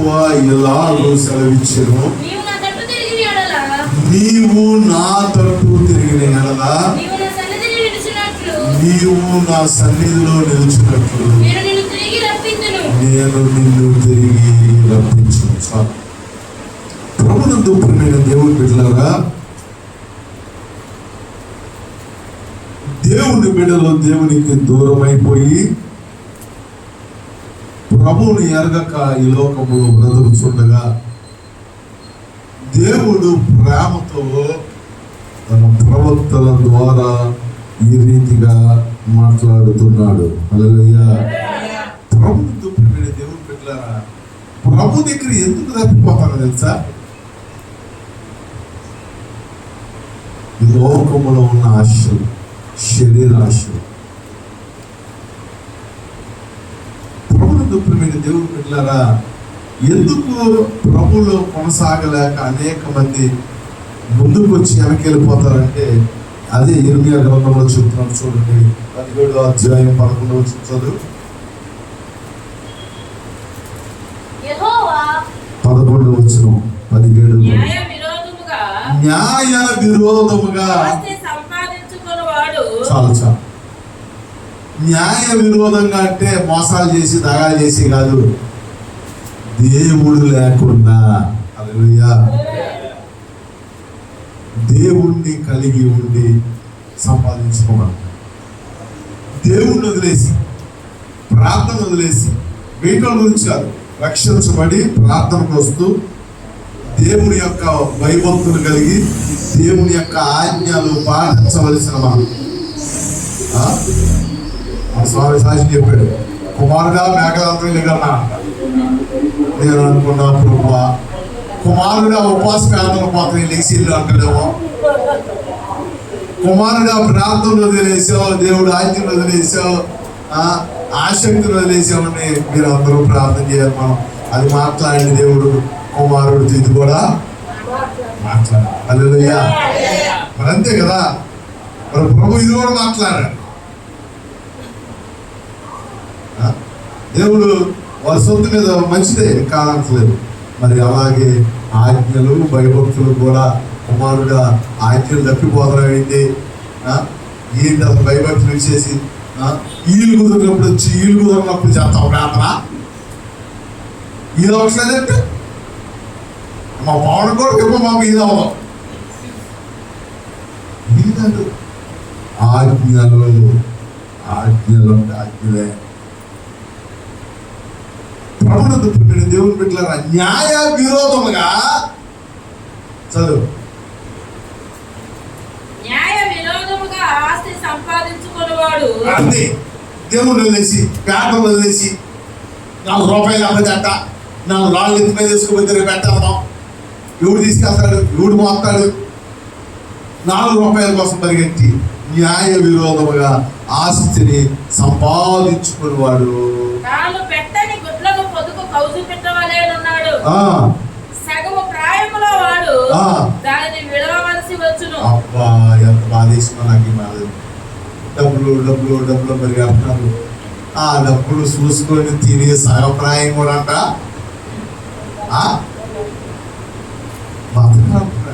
యెహోవా ఎలాగో సెలవిచ్చెను, నీవు నా తట్టు తిరిగిన యెడల నీవు నా సన్నిధిలో నిలిచినట్లు నేను నిన్ను తిరిగి రప్పించును. చాలు. ప్రభునందు ప్రియమైన దేవుని బిడ్డలారా, దేవుని బిడ్డలు దేవునికి దూరం అయిపోయి ప్రభువుని ఎరగక ఈ లోకములో బ్రతుకుచుండగా దేవుడు ప్రేమతో తన ప్రవక్తల ద్వారా ఈ రీతిగా మాట్లాడుతున్నాడు. హల్లెలూయా. ప్రభువుతో ప్రియమైన దేవుని బిడ్డలారా, ప్రభు దగ్గర ఎందుకు తప్పిపోతారో తెలుసా? ఈ లోకములో ఉన్న ఆశలు, శరీర ఆశలు. ప్రభువుతో ప్రియమైన దేవుని బిడ్డలారా, ఎందుకు ప్రభువులో కొనసాగలేక అనేక మంది ముందుకు వచ్చి వెనకెళ్ళిపోతారంటే అదే ఇర్మియా గ్రంథంలో చెప్తున్నాడు. చూడండి, 17వ అధ్యాయం 11వ చదువు. 11వ వచనం 17. న్యాయ విరోధముగా చాలు చాలు. న్యాయ విరోధంగా అంటే మోసాలు చేసి దగాలు చేసి కాదు, దేవుడు లేకుండా. హల్లెలూయా. దేవుణ్ణి కలిగి ఉండి సంపాదించుకోవాలి. దేవుణ్ణి వదిలేసి, ప్రార్థన వదిలేసి, వీటి గురించి కాదు, రక్షించబడి ప్రార్థనకు వస్తూ దేవుని యొక్క భయభక్తులు కలిగి దేవుని యొక్క ఆజ్ఞలు పాటించవలసిన స్వామి సాక్షి చెప్పాడు, కుమారుడా మేఘాలంతా లేకన్నా నేను అనుకున్నా ప్రభువా, కుమారుడా ఉపవాస ప్రార్థన పోతే లెక్సిల్లు అంటాడేమో, కుమారుడా ప్రార్థనలు వదిలేసావు, దేవుడు ఆజ్ఞలు వదిలేసావు, ఆసక్తిని వదిలేసామని మీరు అందరూ ప్రార్థన చేయాలి. మనం అది మాట్లాడిన దేవుడు కుమారుడు ఇది కూడా మాట్లాడాలి. హల్లెలూయా. మరి అంతే కదా, మరి ప్రభు ఇది కూడా మాట్లాడాడు. దేవుడు వారి సొంత మీద మంచిదే కాదంటలేదు. మరి అలాగే ఆజ్ఞలు భయభక్తులు కూడా కుమారుగా ఆజ్ఞలు తప్పిపోతాం ఏంటి? ఏంటి అసలు భయభక్తులు ఇచ్చేసి ఈలు కుదిరినప్పుడు వచ్చి ఈలు కుదిరినప్పుడు చేస్తాం ప్రార్థన. ఇది అవసరలేదంటే మా పవన్ కూడా చెప్పు, మాకు ఇది అవ్వదు. ఇది కాదు, ఆజ్ఞలు ఆజ్ఞలు అంటే ఆజ్ఞలే. ప్రభువునందు ప్రియమైన దేవుని బిడ్డలారా, న్యాయ విరోధముగా చదువు. న్యాయ విరోధముగా ఆస్తి సంపాదించుకునేవాడు అంతే. దేవుని వదిలేసి, పేపర్ వదిలేసి, 4 రూపాయలు అమ్మది అంట, 4 రాళ్ళు ఎత్తి మీద వేసుకోబోతే రేపు పెట్టాం, ఎవడు తీసుకెళ్తాడు, ఎవడు మోస్తాడు, 4 రూపాయల కోసం పరిగెత్తి న్యాయ విరోధముగా ఆస్తిని సంపాదించుకునేవాడు సగము ప్రాయములో వాడు దానిని విడవవలసి వచ్చును. అబ్బా, ఎంత బాధేసినా నాకు ఈ బాధ. డబ్బులు డబ్బులు డబ్బులు మరి అంటున్నారు. ఆ డబ్బులు చూసుకొని తినే సగప్రాయం కూడా అంట.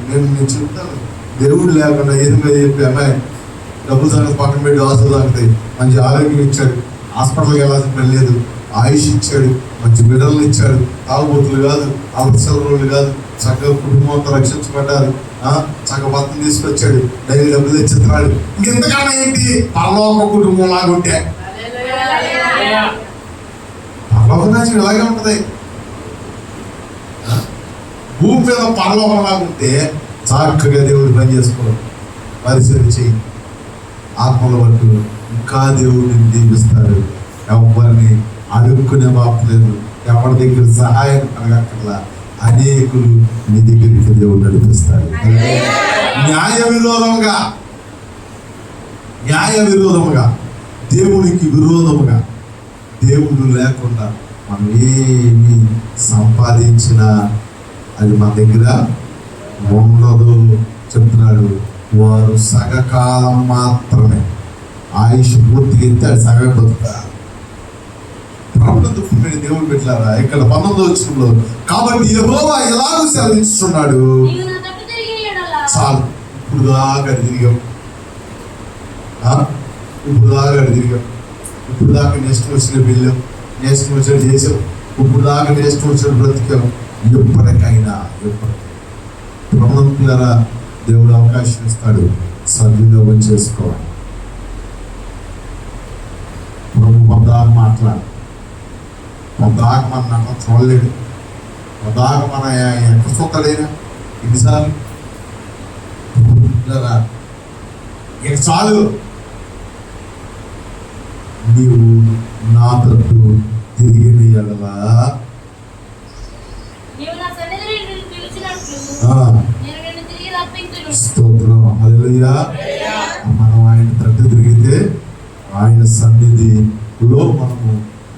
నేను చెప్తాను, దేవుడు లేకుండా ఏదిగా చెప్పి అమ్మాయి డబ్బులు సంగతి పక్కన పెట్టి ఆస్తులు తాగుతాయి, మంచి ఆరోగ్యం ఇచ్చాడు, హాస్పిటల్కి వెళ్ళాల్సిన పని లేదు, ఆయుష్ ఇచ్చాడు, మంచి బిడ్డలను ఇచ్చాడు, తాగుబోతులు కాదు, అవసరాలు కాదు, చక్కగా కుటుంబంతో రక్షించబడ్డారు, చక్కగా భర్తను తీసుకొచ్చాడు, డైలీ డబ్బులు తెచ్చిస్తున్నాడు. ఇంకెంతకన్నా ఏంటి? పరలోక కుటుంబం లాగా ఉంటే పరలోక రాజ్యం ఇలాగే ఉంటది. భూమి మీద పరలోకం లాగా ఉంటే చక్కగా దేవుడు పని చేసుకోవడం, పరిశీలన చేయి, ఆత్మల పట్టు, ఇంకా దేవుడిని దీపిస్తాడు. ఎవరిని అడుక్కునే బాపలేదు, ఎవరి దగ్గర సహాయం కలగక్కర్లా, అనేకులు నీ దగ్గరికి దేవుడు నడిపిస్తాడు. న్యాయ విరోధముగా దేవునికి విరోధముగా, దేవుడు లేకుండా మనం ఏమి సంపాదించినా అది మన దగ్గర ఉండదు. చెప్తున్నాడు, వారు సగకాలం మాత్రమే, ఆయుష్ పూర్తిగా ఎత్తాడు, సగం బతుకుతారు. ప్రభుత్వ మీరు దేవుడు పెట్టారా ఇక్కడ 19వ వచనంలో, కాబట్టి యెహోవా ఎలాగూ సెలవిస్తున్నాడు, చాలు ఇప్పుడు దాకా తిరిగాం, ఇప్పుడు దాకా తిరిగాం, ఇప్పుడు దాకా నెక్స్ట్ వచ్చిన వెళ్ళాం, నెక్స్ట్ వచ్చిన చేసాం, ఇప్పుడు దాకా నెక్స్ట్ వచ్చిన బ్రతికాం, ఎప్పటికైనా ప్రభుత్వ దేవుడు అవకాశం ఇస్తాడు, సద్వినియోగం చేసుకోవాలి. ప్రభు పొద్దాక మాట్లాడు, పొద్దాక మన నన్ను చూడలేడు, పొద్దాక మన ఎంత చూడలేనా ఎన్నిసార్లు ఇక చాలు, నీవు నా తట్టు తిరిగిన ఎడలా స్తోత్రం, హల్లెలూయా. మనం ఆయన తట్టు తిరిగితే ఆయన సన్నిధిలో మనము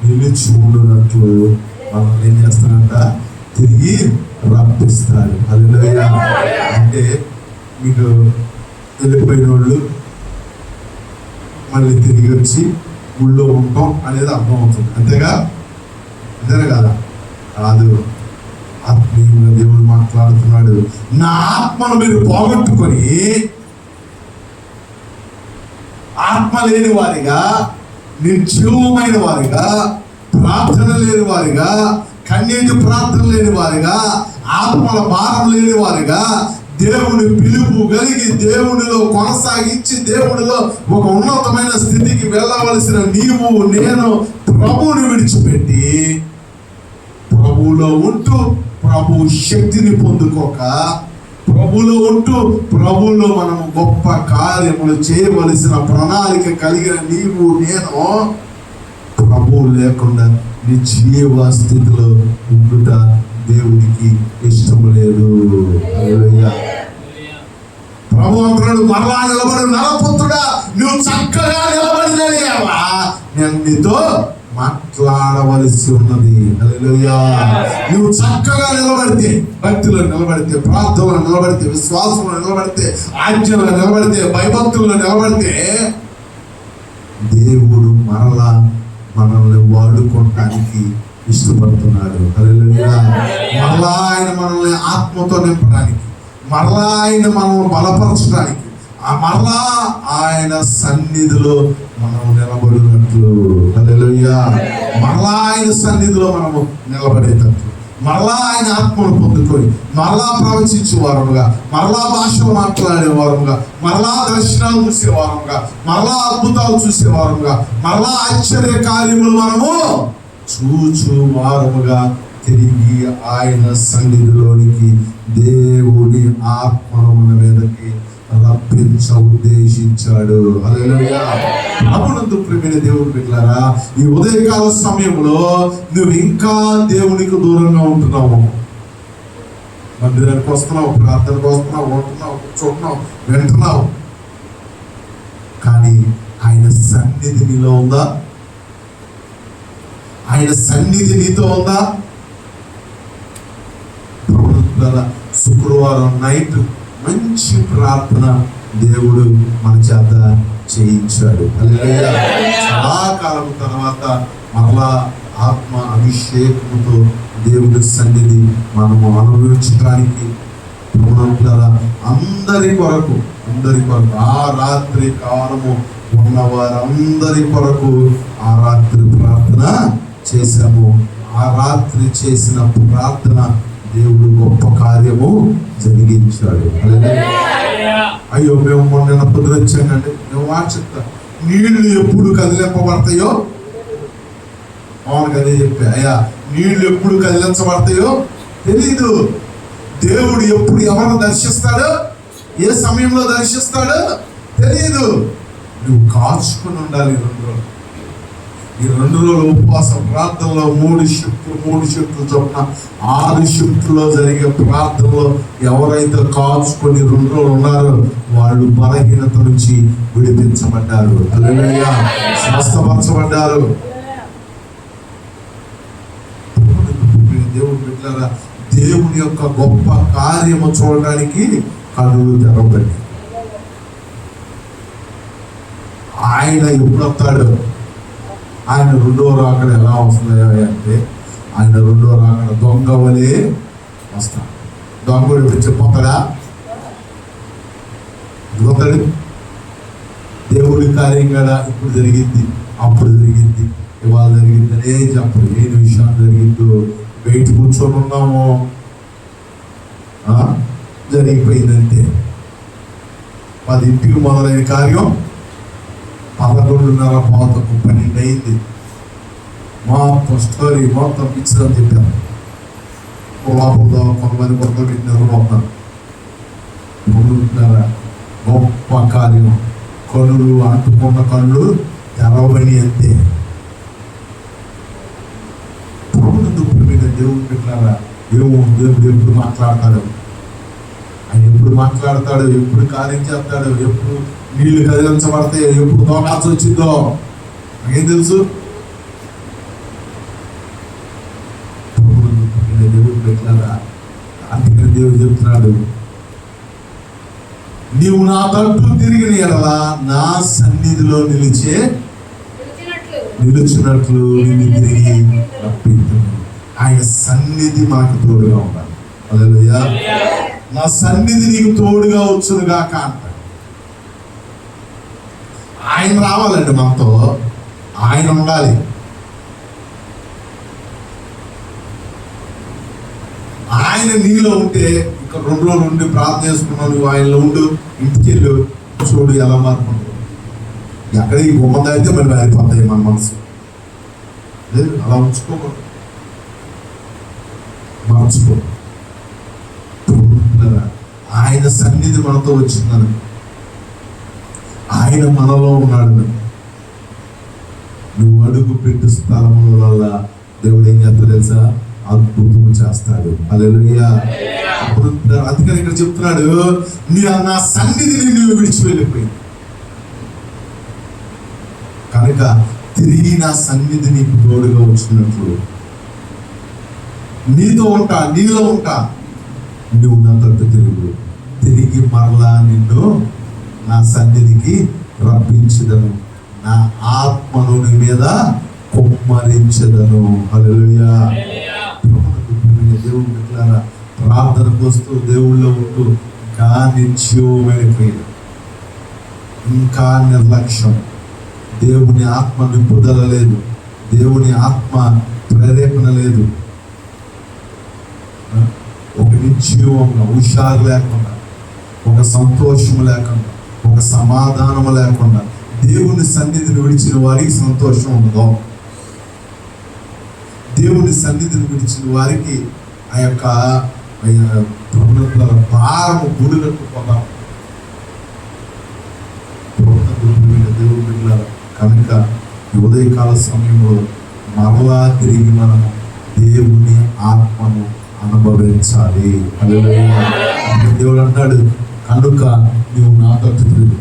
నిలిచి ఉండునట్లు మనల్ని ఏం చేస్తాడంట, తిరిగి రప్పిస్తాడు. హల్లెలూయా. అంటే మీకు వెళ్ళిపోయిన వాళ్ళు మళ్ళీ తిరిగి వచ్చి ఊళ్ళో ఉంటాం అనేది అర్థమవుతుంది, అంతేగా? అంతేనా కదా? కాదు, ఆత్మీయంగా దేవుడు మాట్లాడుతున్నాడు. నా ఆత్మను మీరు పోగొట్టుకొని ఆత్మ లేని వారిగా, నిర్జీవమైన వారిగా, ప్రార్థన లేని వారిగా, కన్నీటి ప్రార్థన లేని వారిగా, ఆత్మల భారం లేని వారిగా, దేవుని పిలుపు కలిగి దేవునిలో కొనసాగించి దేవునిలో ఒక ఉన్నతమైన స్థితికి వెళ్ళవలసిన నీవు నేను ప్రభువుని విడిచిపెట్టి ప్రభువులో ఉంటూ ప్రభు శక్తిని పొందుకోక, ప్రభువులో ఉంటూ ప్రభువులో మనము గొప్ప కార్యములు చేయవలసిన ప్రణాళిక కలిగిన నీవు నేను ప్రభువు లేకుండా నిర్జీవ స్థితిలో ఉండుట దేవునికి ఇష్టం లేదు. ప్రభు అంటున్నాడు, మరలా నిలబడు నరపుత్రుడా, నువ్వు చక్కగా నిలబడినవా, నేను నీతో మాట్లాడవలసి ఉన్నది. హల్లెలూయా. నువ్వు చక్కగా నిలబడితే, భక్తిలో నిలబడితే, ప్రార్థనలో నిలబడితే, విశ్వాసంలో నిలబడితే, ఆజ్ఞలో నిలబడితే, భయభక్తుల్లో నిలబడితే దేవుడు మరలా మనల్ని వాడుకోవటానికి ఇష్టపడుతున్నాడు. హల్లెలూయా. మరలా ఆయన మనల్ని ఆత్మతో నింపడానికి, మరలా ఆయన మనల్ని బలపరచడానికి, మరలా ఆయన సన్నిధిలో మనం నిలబడినట్లు. హల్లెలూయా. మరలా ఆయన సన్నిధిలో మనము నిలబడేటట్లు, మరలా ఆయన ఆత్మను పొందుకొని మరలా ప్రవచించే వారముగా, మరలా భాషలు మాట్లాడే వారముగా, మరలా దర్శనాలు చూసే వారముగా, మరలా అద్భుతాలు చూసే వారముగా, మరలా ఆశ్చర్య కార్యములు మనము చూచు వారముగా తిరిగి ఆయన సన్నిధిలోనికి దేవుని ఆత్మను మన మీదకి రప్పించ ఉద్దేశించాడు. హల్లెలూయా. ప్రభునందు ప్రియమైన దేవుని బిడ్డలారా, ఈ ఉదయకాల సమయంలో నువ్వు ఇంకా దేవునికి దూరంగా ఉంటున్నావు. మందిరానికి వస్తున్నావు, ప్రార్థనకు వస్తున్నావు, ఉంటున్నావు, కూర్చుంటున్నావు, వింటున్నావు, కానీ ఆయన సన్నిధి నీలో ఉందా? ఆయన సన్నిధి నీతో ఉందా? శుక్రవారం నైట్ మంచి ప్రార్థన దేవుడు మన చేత చేయించాడు. హల్లెలూయా. చాలా కాలం తర్వాత మరలా ఆత్మ అభిషేకంతో దేవుడి సన్నిధి మనము అనుభవించడానికి అందరి కొరకు ఆ రాత్రి కాలము ఉన్నవారందరి కొరకు ఆ రాత్రి ప్రార్థన చేశాము. ఆ రాత్రి చేసిన ప్రార్థన దేవుడు గొప్ప కార్యము జరిగించాడు. అయ్యో మేము మొన్న పొద్దునొచ్చానండి, మేము మాట చెప్తా, నీళ్లు ఎప్పుడు కదిలింపబడతాయో అవును అదే చెప్పా. అయ్యా, నీళ్లు ఎప్పుడు కదిలించబడతాయో తెలీదు. దేవుడు ఎప్పుడు ఎవరిని దర్శిస్తాడో, ఏ సమయంలో దర్శిస్తాడో తెలియదు. నువ్వు కాచుకొని ఉండాలి. 2 రోజులు, ఈ 2 రోజులు ఉపవాస ప్రార్థనలో 3 షిఫ్ట్లు చొప్పున 6 షిఫ్ట్లో జరిగే ప్రార్థనలో ఎవరైతే కాచుకొని 2 రోజులు ఉన్నారో వాళ్ళు బలహీనత నుంచి విడిపించబడ్డారు. హల్లెలూయా. స్వస్థపరచబడ్డారు. దేవుడు బిడ్డలారా, దేవుని యొక్క గొప్ప కార్యము చూడడానికి కన్నులు తెరవబడి, ఆయన ఎప్పుడు వస్తాడు? ఆయన రెండో రాకడ ఎలా వస్తున్నాయా అంటే ఆయన రెండో రాకడ దొంగ వలే వస్తాడు. దొంగడు ఇప్పుడు చెప్పొస్తాడా? పోతాడు. దేవుడి కార్యం కూడా ఇప్పుడు జరిగింది, అప్పుడు జరిగింది, ఇవాళ జరిగింది అనే చెప్పడు. ఏ విషయం జరిగిందో బయట కూర్చొని ఉన్నాము, జరిగిపోయిందంటే. 10ంటికి మొదలైన కార్యం 11:30 పావుతకు 12 అయింది. మొత్తం స్టోరీ మొత్తం పిక్చర్ అని చెప్పాను. లోపల కొంతమంది కొత్త నిద్రపోతారు. 2:30 గొప్ప కార్యం. కనులు అంటుకున్న కళ్ళు తెరవని అంతే. దేవుడు పెట్టారా? ఏమో దేవుడు ఎప్పుడు మాట్లాడతాడు, ఆయన ఎప్పుడు మాట్లాడతాడు, ఎప్పుడు కార్యం చేస్తాడు, ఎప్పుడు నీళ్లు కదిలించబడతాయి, ఎప్పుడు తోకాల్సి వచ్చిందో నాకేం తెలుసు. దేవుడు పెట్టారా? అందుకని దేవుడు చెప్తున్నాడు, నీవు నా తట్టు తిరిగిన ఎడల నా సన్నిధిలో నిలిచినట్లు నిన్ను తిరిగి రప్పిస్తున్నాను. ఆయన సన్నిధి మనకు తోడుగా ఉండాలి. హల్లెలూయా. నా సన్నిధి నీకు తోడుగా వచ్చునుగాక అంటాడు. ఆయన రావాలండి మనతో, ఆయన ఉండాలి. ఆయన నీలో ఉంటే ఇక్కడ 2 రోజులు ఉండి ప్రార్థన చేసుకున్నావు, నువ్వు ఆయనలో ఉండు, ఇంటికి వెళ్ళు, చూడు ఎలా మారుకుంటావు. ఎక్కడ ఈ బొమ్మ అయితే మరి మారిపోతాయి మన మనసు. లేదు, అలా ఉంచుకోకూడదు, మార్చుకో. ఆయన సన్నిధి మనతో వచ్చిందని, ఆయన మనలో ఉన్నాడు. నువ్వు అడుగు పెట్టు స్థలముల వల్ల దేవుడు ఏం చేస్తాడు తెలుసా? అద్భుతం చేస్తాడు. హల్లెలూయా. అందుకని ఇక్కడ చెప్తున్నాడు, నా సన్నిధిని నువ్వు విడిచి వెళ్ళిపోయింది కనుక తిరిగి నా సన్నిధి నీకు తోడుగా వచ్చినట్లు నీతో ఉంటా, నీలో ఉంటా. నువ్వు నా తట్టు తిరిగి మరలా నిన్ను నా సన్నిధికి రప్పించదను, నా ఆత్మను నీ మీద కుమ్మరించదను. హల్లెలూయా. దేవుడు పెట్టారా? ప్రార్థనకు వస్తూ దేవుళ్ళో ఉంటూ ఇంకా నిర్జీవమైపోయింది, ఇంకా నిర్లక్ష్యం, దేవుని ఆత్మ నింపుదల లేదు, దేవుని ఆత్మ ప్రేరేపణ లేదు. ఒక నిర్జీవంగా, హుషారు లేకుండా, ఒక సంతోషము లేకుండా, ఒక సమాధానము లేకుండా దేవుని సన్నిధిని విడిచిన వారికి సంతోషం ఉండదు. దేవుని సన్నిధిని విడిచిన వారికి ఆ యొక్క భారము గుడిగట్టుకోదాం. దేవుడు బిడ్డలారా, కనుక ఈ ఉదయకాల సమయంలో మరలా తిరిగి మనము దేవుని ఆత్మను అనుభవించాలి. హల్లెలూయా. దేవుడు అంటాడు, కనుక నువ్వు నా తట్టు తిరుగు.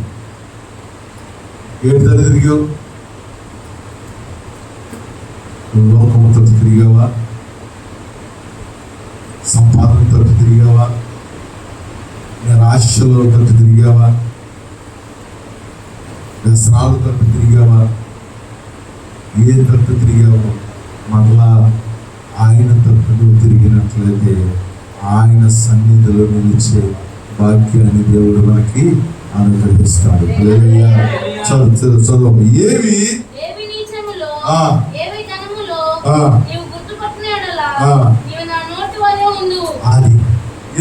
ఏడు తల్లి తిరిగావు? నువ్వు లోకము తట్టు తిరిగావా? సంపాదన తట్టు తిరిగావా? నిరాశలో తట్టు తిరిగావా? వ్యసనాలు తట్టు తిరిగావా? ఏ తట్టు తిరిగావో మరలా ఆయన తట్టు తిరిగినట్లయితే ఆయన సన్నిధిలో నిలిచే భాగ్యాన్ని దేవుడు మనకి అనుగ్రహిస్తాడు. చదువు. ఏవి అది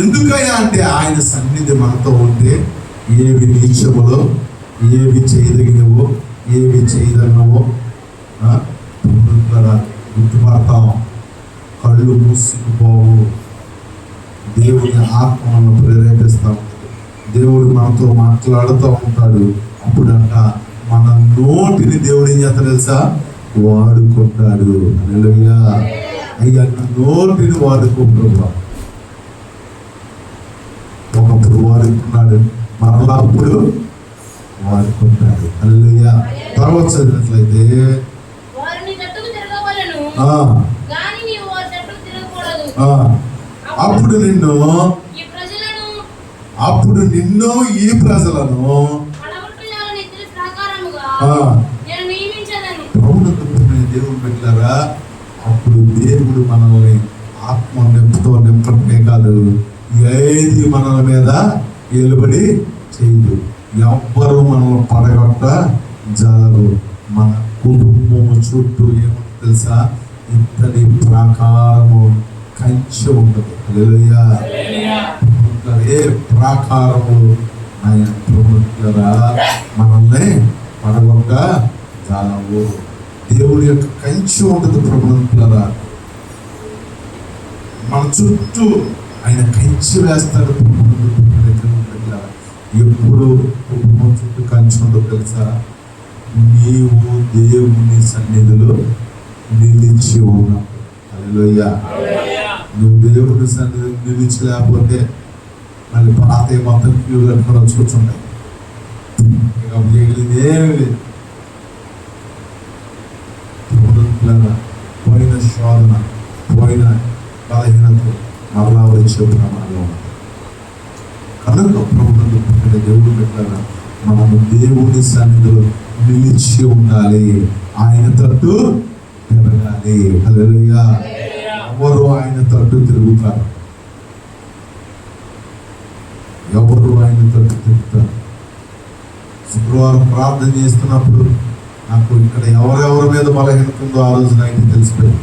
ఎందుకయ్యా అంటే ఆయన సన్నిధి మనతో ఉంటే ఏవి నీచములో, ఏవి చేయదగినవో, ఏవి చేయదగినవో గుర్తుపడతాం. కళ్ళు మూసుకుపోవు. దేవుని ఆత్మను ప్రేరేపిస్తా ఉంటుంది. దేవుడు మనతో మాట్లాడుతూ ఉంటాడు. అప్పుడంట మన నోటిని దేవుడు ఏం చేస్తాడు తెలుసా? వాడుకుంటాడు. హల్లెలూయా. అయ్యా, నా నోటిని వాడుకుంటున్నా. ఒకప్పుడు వాడుకున్నాడు, మరలా అప్పుడు వాడుకుంటాడు. హల్లెలూయా. తర్వాత చదివినట్లయితే అప్పుడు నిన్ను ఈ ప్రజలను దేవుడు పెట్టారా, అప్పుడు దేవుడు మనల్ని ఆత్మ నింపుతో నింపడమే కాదు, ఏది మనల మీద ఏలుబడి చేయదు. ఎవ్వరు మనల్ని పడగొట్ట జరగరు. మన కుటుంబము చుట్టూ ఏమో తెలుసా, ఇంతటి ప్రాకారము కంచె ఉంటుంది. హల్లెలూయా. ఏ ప్రాకారము ఆయన ప్రభుత్వరా మనల్ని పడగొట్ట జాలవు. దేవుడి యొక్క కంచె ఉంటుంది ప్రభుత్వరా, మన చుట్టూ ఆయన కంచె వేస్తాడు. ఎప్పుడు కుటుంబం చుట్టూ కంచె ఉండదు తెలుసా, నీవు దేవుని సన్నిధిలో నిలిచి ఉన్నావు. హల్లెలూయా. నువ్వు దేవుని సన్నిధిలో నిలిచి లేకపోతే మళ్ళీ పాత మొత్తం క్యూ కట్టుకొని వచ్చి కూర్చుంటాయి. ఇక మిగిలిందేమీ లేదు. పోయిన శోధన, పోయిన బలహీనత మరలా వచ్చే ప్రమాదం ఉంది. కనుక ప్రభుత్వం పుట్టిన దేవుడు పెట్టారా, మనము దేవుని సన్నిధిలో నిలిచి ఉండాలి, ఆయన తట్టు తిరగాలి. హల్లెలూయా. ఎవరు ఆయన తట్టు తిరుగుతారు? ఎవరు ఆయన తట్టు తిరుగుతారు? శుక్రవారం ప్రార్థన చేస్తున్నప్పుడు నాకు ఇక్కడ ఎవరెవరి మీద బలహీనత ఉందో ఆ రోజు నైట్ తెలిసిపోయింది.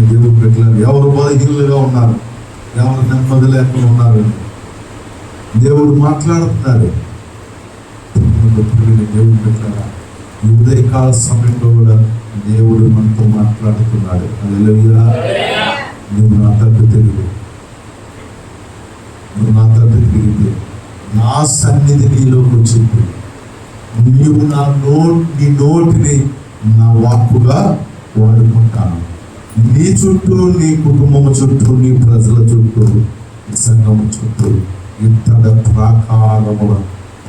దేవుడు పెట్టారు ఎవరు బలహీనులుగా ఉన్నారు, ఎవరు నెమ్మది లేకుండా ఉన్నారు, దేవుడు మాట్లాడుతున్నారు. దేవుడు పెట్టారా, ఈ ఉదయకాల సమయంలో కూడా దేవుడు మనతో మాట్లాడుతున్నాడు. హల్లెలూయా. నువ్వు నా తట్టు తిరుగు, నువ్వు నా తట్టు తిరిగితే నా సన్నిధి నీలోకి వచ్చింది. నీవు నీ నోటిని నా వాక్కుగా వాడుకుంటాను. నీ చుట్టూ, నీ కుటుంబం చుట్టూ, నీ ప్రజల చుట్టూ, నీ సంఘం చుట్టూ ఇంతట ప్రాకారముల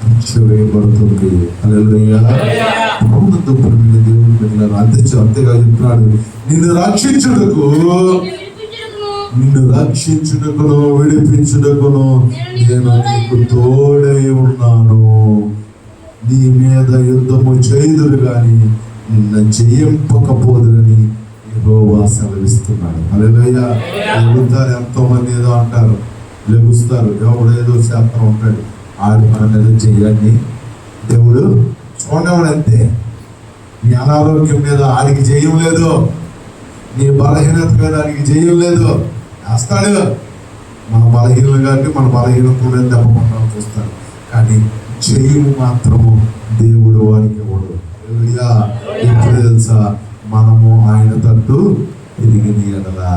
కంచె వేయబడుతుంది. హల్లెలూయా. దేవుడు పెట్టినారు. అంతేగా చెప్తున్నాడు, నిన్ను రక్షించుటకు, విడిపించుటకును నేను నీకు తోడై ఉన్నాను. నీ మీద యుద్ధము చేయుదురు గాని నిన్ను జయింపకపోదురని యెహోవా సెలవిస్తున్నాడు. హల్లెలూయా. లెగుతారు, ఎంతో మంది ఏదో అంటారు, లెగుస్తారు, దేవుడు ఏదో శాస్త్రం ఉంటాడు, ఆడి మన ఏదో చెయ్యాన్ని దేవుడు చూడవాడు. అంతే, నీ అనారోగ్యం మీద ఆడికి జయం లేదు, నీ బలహీనత మీద ఆడికి జయం లేదు. వేస్తాడు, మన బలహీనలు కాబట్టి మన బలహీనత మీద దెబ్బకుండా చూస్తాడు, కానీ జయము మాత్రము దేవుడు వారికి ఇవ్వడు. ఎప్పుడు తెలుసా, మనము ఆయన తట్టు తిరిగి ఎడలా.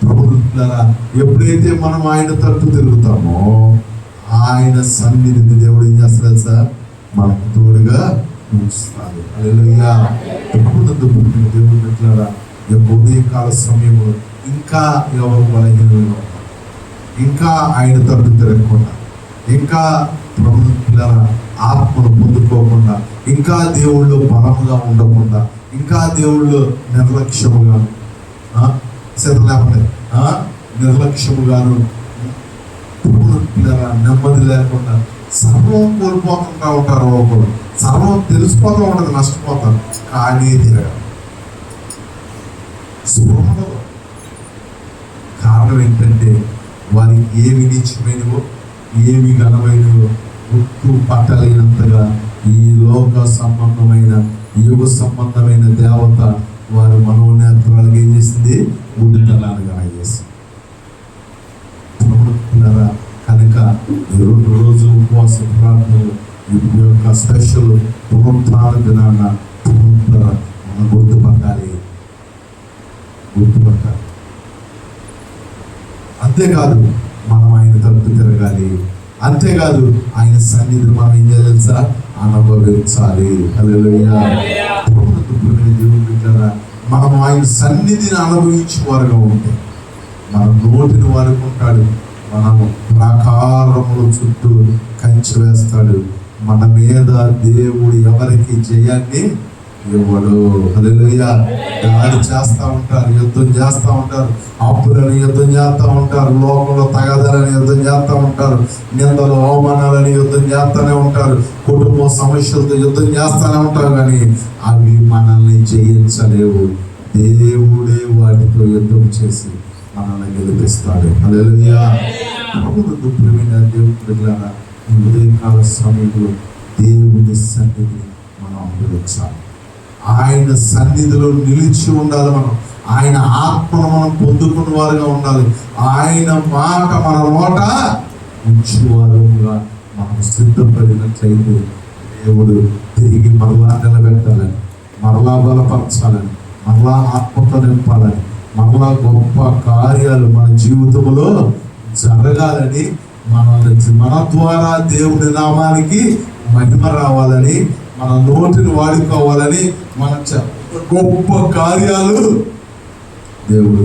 ప్రభుత్వారా, ఎప్పుడైతే మనం ఆయన తట్టు తిరుగుతామో ఆయన సన్నిధిని దేవుడు ఏం చేస్తాడు సార్, మనకు తోడుగా ఉంచుతాడు. హల్లెలూయా. పుట్టిన దేవుడు పెట్టారా, ఉదయకాల సమయంలో ఇంకా ఎవరు బలహీనంగా ఉంటారు, ఇంకా ఆయన తట్టు తిరగకుండా, ఇంకా ప్రభుత్వారా ఆత్మను పొందుకోకుండా, ఇంకా దేవుళ్ళు బలముగా ఉండకుండా, ఇంకా దేవుళ్ళు నిర్లక్ష్యముగా నిర్లక్ష్యముగాను నెమ్మది లేకుండా సర్వం కోల్పోతుంటా ఉంటారు. ఒకరు సర్వం తెలిసిపోతూ ఉంటుంది, నష్టపోతారు, కానీ తిరగదు. కారణం ఏంటంటే వారికి ఏమి నీచమైనవో, ఏమి ఘనమైనవో గుర్తు పట్టలేనంతగా ఈ లోక సంబంధమైన, యుగ సంబంధమైన దేవత వారి మనోనేత్రాలకు ఏం చేసింది, గుడ్డితనాలుగా చేసింది. కనుక 2 రోజులు ఉపవాస ప్రార్థనలు, ఈ యొక్క స్పెషల్ పునరుత్థాన దినాన మనం గుర్తుపట్టాలి. అంతేకాదు మనం ఆయన తట్టు తిరగాలి. అంతేకాదు ఆయన సన్నిధిని మనం ఏం చేయాలి సార్, అనుభవించాలి. హల్లెలూయా. దేవుడు బిడ్డలారా, మనం ఆయన సన్నిధిని అనుభవించే వారుగా ఉంటే మన నోటిని వాడుకుంటాడు, మనము ప్రాకారముల చుట్టూ కంచె వేస్తాడు. మన మీద దేవుడు ఎవరికి జయాన్ని ఇవ్వడు. హల్లెలూయా. దాడి చేస్తూ ఉంటారు, యుద్ధం చేస్తూ ఉంటారు, అప్పులని యుద్ధం చేస్తూ ఉంటారు, లోకంలో తగాదాలని యుద్ధం చేస్తూ ఉంటారు, నిందలు అవమానాలని యుద్ధం చేస్తూనే ఉంటారు, కుటుంబ సమస్యలతో యుద్ధం చేస్తూనే ఉంటారు. కానీ అవి మనల్ని జయించలేవు. దేవుడే వాటితో యుద్ధం చేసి మనల్ని గెలిపిస్తాడు. హల్లెలూయా. ప్రభువునందు ప్రియమైన దేవుని బిడ్డలారా, ఈ ఉదయకాల సమయంలో దేవుని సన్నిధిని మనం అనుభవించాలి. ఆయన సన్నిధిలో నిలిచి ఉండాలి. మనం ఆయన ఆత్మను మనం పొందుకున్న వారుగా ఉండాలి. ఆయన మాట మన నోట ఉంచేవారుగా మనం సిద్ధపడినట్లయితే దేవుడు తిరిగి మరలా నిలబెట్టాలని, మరలా బలపరచాలని, మరలా ఆత్మతో నింపాలని, మరలా గొప్ప కార్యాలు మన జీవితంలో జరగాలని, మన ద్వారా దేవుడి నామానికి మహిమ రావాలని, మన నోటిని వాడుకోవాలని, మన గొప్ప కార్యాలు దేవుడు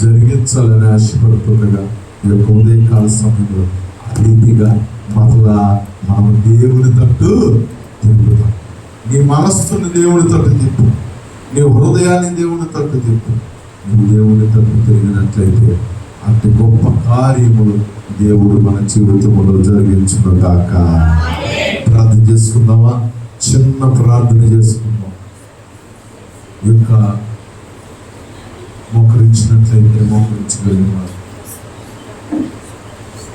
జరిగించాలని ఆశపడుతుండగా ఈ యొక్క ఉదయకాల సమయంలో ఆ రీతిగా మరలా మనం దేవుని తట్టు తిరుగుతాం. నీ మనస్సుని దేవుని తట్టు తిప్పు, నీ హృదయాన్ని దేవుని తట్టు తిప్పు. నువ్వు దేవుని తట్టు తిరిగినట్లయితే అతి గొప్ప కార్యములు దేవుడు మన జీవితంలో జరిగించును గాక. ప్రార్థన చేసుకుందామా? చిన్న ప్రార్థన చేసుకుందాం. ఈ యొక్క మోకరించినట్లయితే మోకరించగలిగినారు.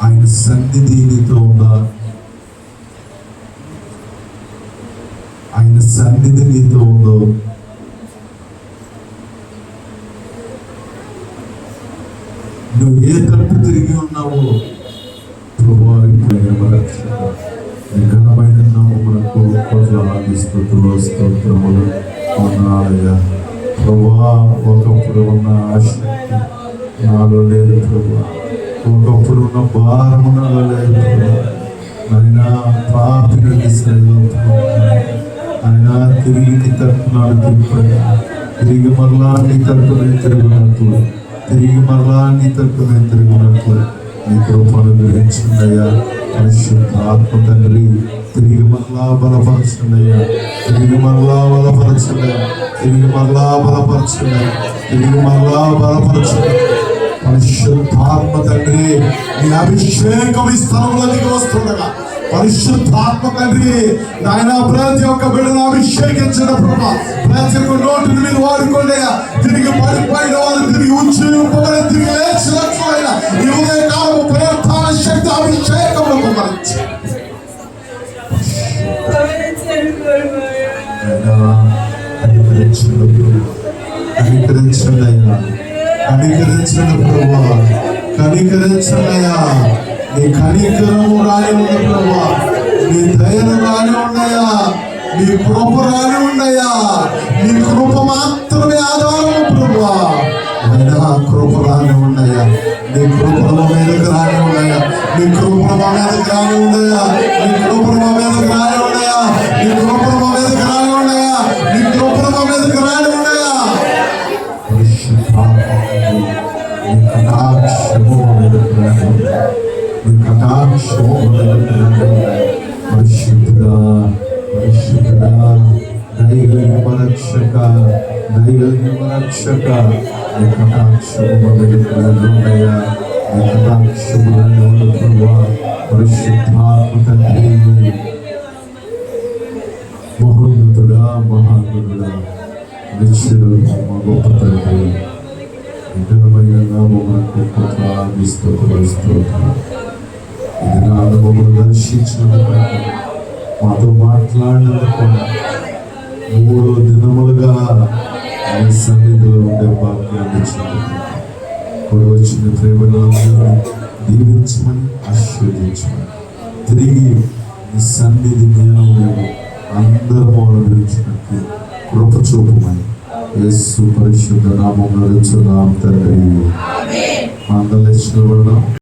ఆయన సన్నిధి నీతో ఉందా? ఆయన సన్నిధి నీతో ఉందో? నువ్వు ఏ తట్టు తిరిగి ఉన్నావో ప్రభువా ఘనమైన నామమునకు కోట్లాది స్తోత్రములు వందనాలయ్యా. ప్రభువా, ఒకప్పుడు ఉన్న ఆసక్తి నాలో లేదు ప్రభువా, ఒకప్పుడు ఉన్న భారము నాలో లేదు ప్రభువా. అయినా పాపిని అయినా తిరిగి నీ తరపునాడు తిరిగి తిరిగి మరలా నీ తరపునే తిరుగునట్లు, తిరిగి మరలా నీ తరపునే తిరుగునట్లు నీ కృపను గ్రహించిందయ్యా. పరిశుద్ధ ఆత్మ తండ్రి, తిరిగి మరలా బలపరచుందయ్యా, తిరిగి మరలా బలపరచుందయ్యా, తిరిగి మరలా బలపరచుందయ్యా, తిరిగి మరలా బలపరచుంది. పరిశుద్ధాత్మ తండ్రి, నీ అభిషేకం ఈ స్థలంలోకి వస్తుండగా పరిశుద్ధాత్మ తండ్రి నాయన ప్రతి ఒక్క బిడ్డను అభిషేకించిన ప్రభా, ప్రతి ఒక్క నోటిని మీరు వాడుకోండి. తిరిగి పడిపోయిన వాళ్ళు తిరిగి ఉంచుకోవాలి, తిరిగి లేచినట్లయినా ఈ ఉదయకాలము ప్రయత్నాల శక్తి అభిషేకంలో కుమరించి కనికరించండి అయ్యా, కనికరించండి ప్రభా, కనికరించండి అయ్యా. నీ కనికరము రాని ఉంది ప్రభా, నీ దయను రాని ఉన్నాయా, నీ కృప రాని ఉన్నాయా. నీ కృప మాత్రమే ఆధారము ప్రభా. అయినా కృప రాని ఉన్నాయా, నీ కృపల మీదకి రాని ఉన్నాయా, నీ కృపల మీదకి రాని ఉన్నాయా, నీ కృపల మీదకి రాని ఉన్నాయా, నీ కృపల మీదకి రాని ఉన్నాయా, నీ కృపల మీదకి రాని ఉన్నాయా. నీ కటాక్షము మీదకి రాని ఉన్నాయా, నీ కటాక్షము మీదకి రాని ఉన్నాయా. పరిశుద్ధుడా, పరిశుద్ధుడా, దైవరక్షక, దైవరక్షక, నీ కటాక్షము మీదకి రాని ఉన్నాయా, నీ కటాక్షము రాని ఉన్న ప్రభువా. పరిశుద్ధాత్మ తండ్రి, మహోన్నతుడా, మహాత్ముడా, నిత్యుడు, మా గొప్ప తండ్రి, ఘనమైన నామమునకు కోట్లాది స్తోత్రాలు. ఇది నా అనుభవం దర్శించినందుకు, మాతో మాట్లాడినందుకు, 3 దినములుగా ఆయన సన్నిధిలో ఉండే భాగ్యాన్ని ఇచ్చినందుకు, కూడా వచ్చిన ప్రేమలందరినీ దీవించమని, ఆశీర్వదించమని, తిరిగి ఈ సన్నిధి మేము అందరము అనుభవించినట్టు కృప చూపమని యేసు పరిశుద్ధ నామములో తండ్రి. అందరూ